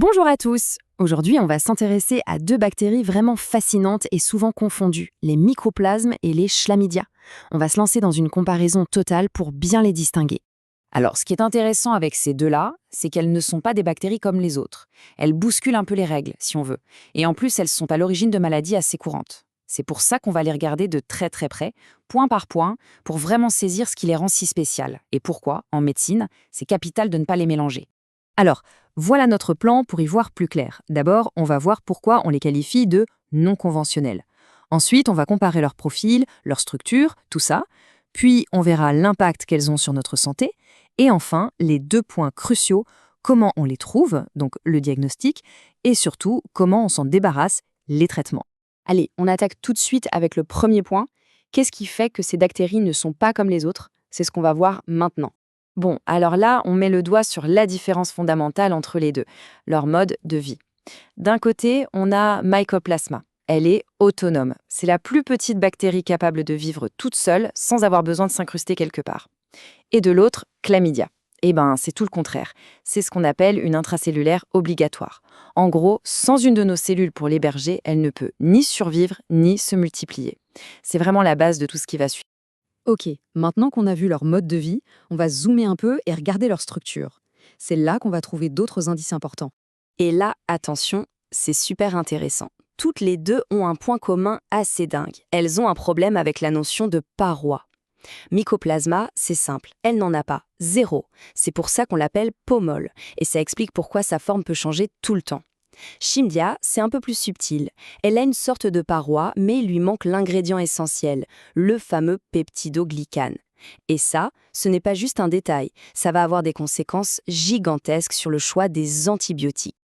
Bonjour à tous. Aujourd'hui, on va s'intéresser à deux bactéries vraiment fascinantes et souvent confondues, les mycoplasmes et les chlamydia. On va se lancer dans une comparaison totale pour bien les distinguer. Alors, ce qui est intéressant avec ces deux-là, c'est qu'elles ne sont pas des bactéries comme les autres. Elles bousculent un peu les règles, si on veut. Et en plus, elles sont à l'origine de maladies assez courantes. C'est pour ça qu'on va les regarder de très très près, point par point, pour vraiment saisir ce qui les rend si spéciales. Et pourquoi, en médecine, c'est capital de ne pas les mélanger. Alors, voilà notre plan pour y voir plus clair. D'abord, on va voir pourquoi on les qualifie de non conventionnels. Ensuite, on va comparer leur profil, leur structure, tout ça. Puis, on verra l'impact qu'elles ont sur notre santé. Et enfin, les deux points cruciaux, comment on les trouve, donc le diagnostic, et surtout, comment on s'en débarrasse, les traitements. Allez, on attaque tout de suite avec le premier point. Qu'est-ce qui fait que ces bactéries ne sont pas comme les autres? C'est ce qu'on va voir maintenant. Bon, alors là, on met le doigt sur la différence fondamentale entre les deux, leur mode de vie. D'un côté, on a Mycoplasma. Elle est autonome. C'est la plus petite bactérie capable de vivre toute seule sans avoir besoin de s'incruster quelque part. Et de l'autre, Chlamydia. Eh ben, c'est tout le contraire. C'est ce qu'on appelle une intracellulaire obligatoire. En gros, sans une de nos cellules pour l'héberger, elle ne peut ni survivre ni se multiplier. C'est vraiment la base de tout ce qui va suivre. Ok, maintenant qu'on a vu leur mode de vie, on va zoomer un peu et regarder leur structure. C'est là qu'on va trouver d'autres indices importants. Et là, attention, c'est super intéressant. Toutes les deux ont un point commun assez dingue. Elles ont un problème avec la notion de paroi. Mycoplasma, c'est simple, elle n'en a pas, zéro. C'est pour ça qu'on l'appelle peau molle, et ça explique pourquoi sa forme peut changer tout le temps. Chlamydia, c'est un peu plus subtil. Elle a une sorte de paroi, mais il lui manque l'ingrédient essentiel, le fameux peptidoglycane. Et ça, ce n'est pas juste un détail, ça va avoir des conséquences gigantesques sur le choix des antibiotiques.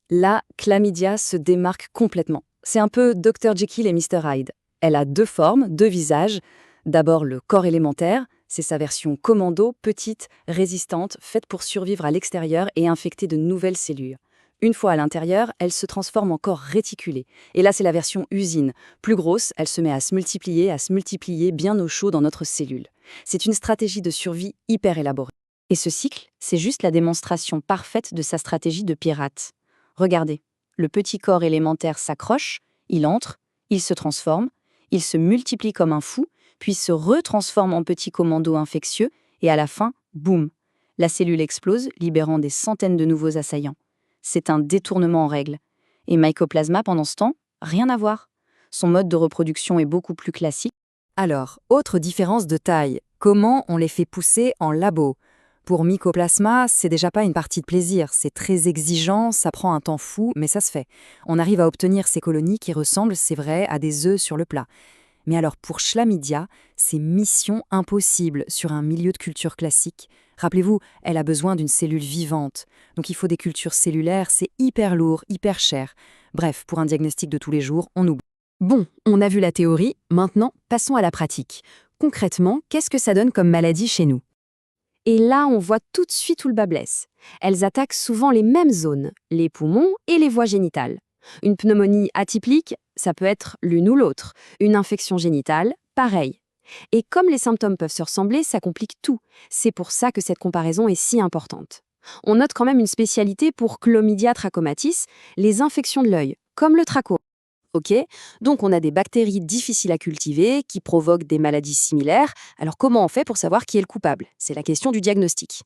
Là, Chlamydia se démarque complètement. C'est un peu Dr Jekyll et Mr Hyde. Elle a deux formes, deux visages. D'abord le corps élémentaire, c'est sa version commando, petite, résistante, faite pour survivre à l'extérieur et infecter de nouvelles cellules. Une fois à l'intérieur, elle se transforme en corps réticulé. Et là, c'est la version usine. Plus grosse, elle se met à se multiplier bien au chaud dans notre cellule. C'est une stratégie de survie hyper élaborée. Et ce cycle, c'est juste la démonstration parfaite de sa stratégie de pirate. Regardez, le petit corps élémentaire s'accroche, il entre, il se transforme, il se multiplie comme un fou, puis se retransforme en petit commando infectieux, et à la fin, boum, la cellule explose, libérant des centaines de nouveaux assaillants. C'est un détournement en règle. Et Mycoplasma, pendant ce temps, rien à voir. Son mode de reproduction est beaucoup plus classique. Alors, autre différence de taille, comment on les fait pousser en labo? Pour Mycoplasma, c'est déjà pas une partie de plaisir, c'est très exigeant, ça prend un temps fou, mais ça se fait. On arrive à obtenir ces colonies qui ressemblent, c'est vrai, à des œufs sur le plat. Mais alors pour Chlamydia, c'est mission impossible sur un milieu de culture classique. Rappelez-vous, elle a besoin d'une cellule vivante. Donc il faut des cultures cellulaires, c'est hyper lourd, hyper cher. Bref, pour un diagnostic de tous les jours, on oublie. Bon, on a vu la théorie, maintenant passons à la pratique. Concrètement, qu'est-ce que ça donne comme maladie chez nous? Et là, on voit tout de suite où le bas blesse. Elles attaquent souvent les mêmes zones, les poumons et les voies génitales. Une pneumonie atypique, ça peut être l'une ou l'autre. Une infection génitale, pareil. Et comme les symptômes peuvent se ressembler, ça complique tout. C'est pour ça que cette comparaison est si importante. On note quand même une spécialité pour Chlamydia trachomatis, les infections de l'œil, comme le trachome. Ok, donc on a des bactéries difficiles à cultiver qui provoquent des maladies similaires. Alors comment on fait pour savoir qui est le coupable? C'est la question du diagnostic.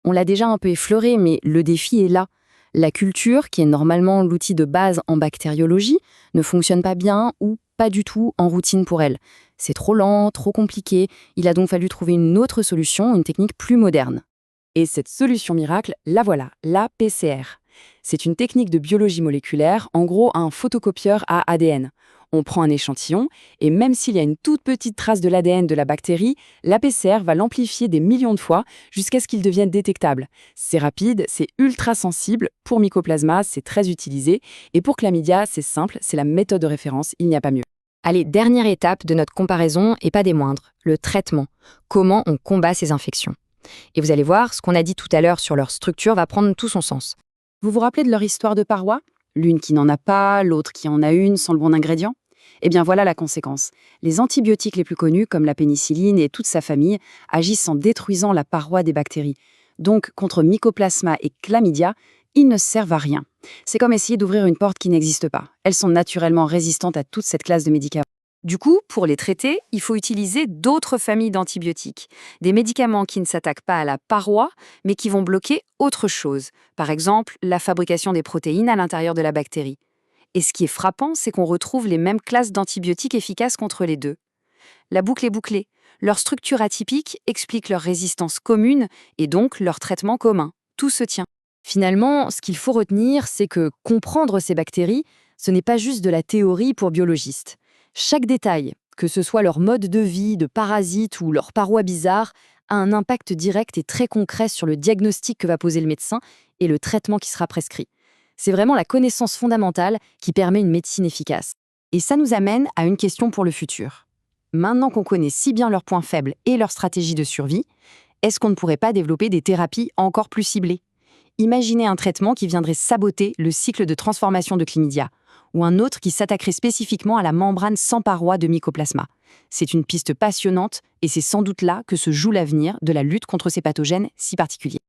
On l'a déjà un peu effleuré, mais le défi est là. La culture, qui est normalement l'outil de base en bactériologie, ne fonctionne pas bien ou pas du tout en routine pour elle. C'est trop lent, trop compliqué. Il a donc fallu trouver une autre solution, une technique plus moderne. Et cette solution miracle, la voilà, la PCR. C'est une technique de biologie moléculaire, en gros un photocopieur à ADN. On prend un échantillon, et même s'il y a une toute petite trace de l'ADN de la bactérie, la PCR va l'amplifier des millions de fois jusqu'à ce qu'il devienne détectable. C'est rapide, c'est ultra sensible. Pour Mycoplasma, c'est très utilisé. Et pour Chlamydia, c'est simple, c'est la méthode de référence, il n'y a pas mieux. Allez, dernière étape de notre comparaison, et pas des moindres, le traitement. Comment on combat ces infections? Et vous allez voir, ce qu'on a dit tout à l'heure sur leur structure va prendre tout son sens. Vous vous rappelez de leur histoire de paroi? L'une qui n'en a pas, l'autre qui en a une sans le bon ingrédient? Eh bien voilà la conséquence. Les antibiotiques les plus connus, comme la pénicilline et toute sa famille, agissent en détruisant la paroi des bactéries. Donc, contre Mycoplasma et Chlamydia, ils ne servent à rien. C'est comme essayer d'ouvrir une porte qui n'existe pas. Elles sont naturellement résistantes à toute cette classe de médicaments. Du coup, pour les traiter, il faut utiliser d'autres familles d'antibiotiques. Des médicaments qui ne s'attaquent pas à la paroi, mais qui vont bloquer autre chose. Par exemple, la fabrication des protéines à l'intérieur de la bactérie. Et ce qui est frappant, c'est qu'on retrouve les mêmes classes d'antibiotiques efficaces contre les deux. La boucle est bouclée. Leur structure atypique explique leur résistance commune et donc leur traitement commun. Tout se tient. Finalement, ce qu'il faut retenir, c'est que comprendre ces bactéries, ce n'est pas juste de la théorie pour biologistes. Chaque détail, que ce soit leur mode de vie, de parasites ou leur paroi bizarre, a un impact direct et très concret sur le diagnostic que va poser le médecin et le traitement qui sera prescrit. C'est vraiment la connaissance fondamentale qui permet une médecine efficace. Et ça nous amène à une question pour le futur. Maintenant qu'on connaît si bien leurs points faibles et leurs stratégies de survie, est-ce qu'on ne pourrait pas développer des thérapies encore plus ciblées ? Imaginez un traitement qui viendrait saboter le cycle de transformation de chlamydia, ou un autre qui s'attaquerait spécifiquement à la membrane sans paroi de mycoplasma. C'est une piste passionnante et c'est sans doute là que se joue l'avenir de la lutte contre ces pathogènes si particuliers.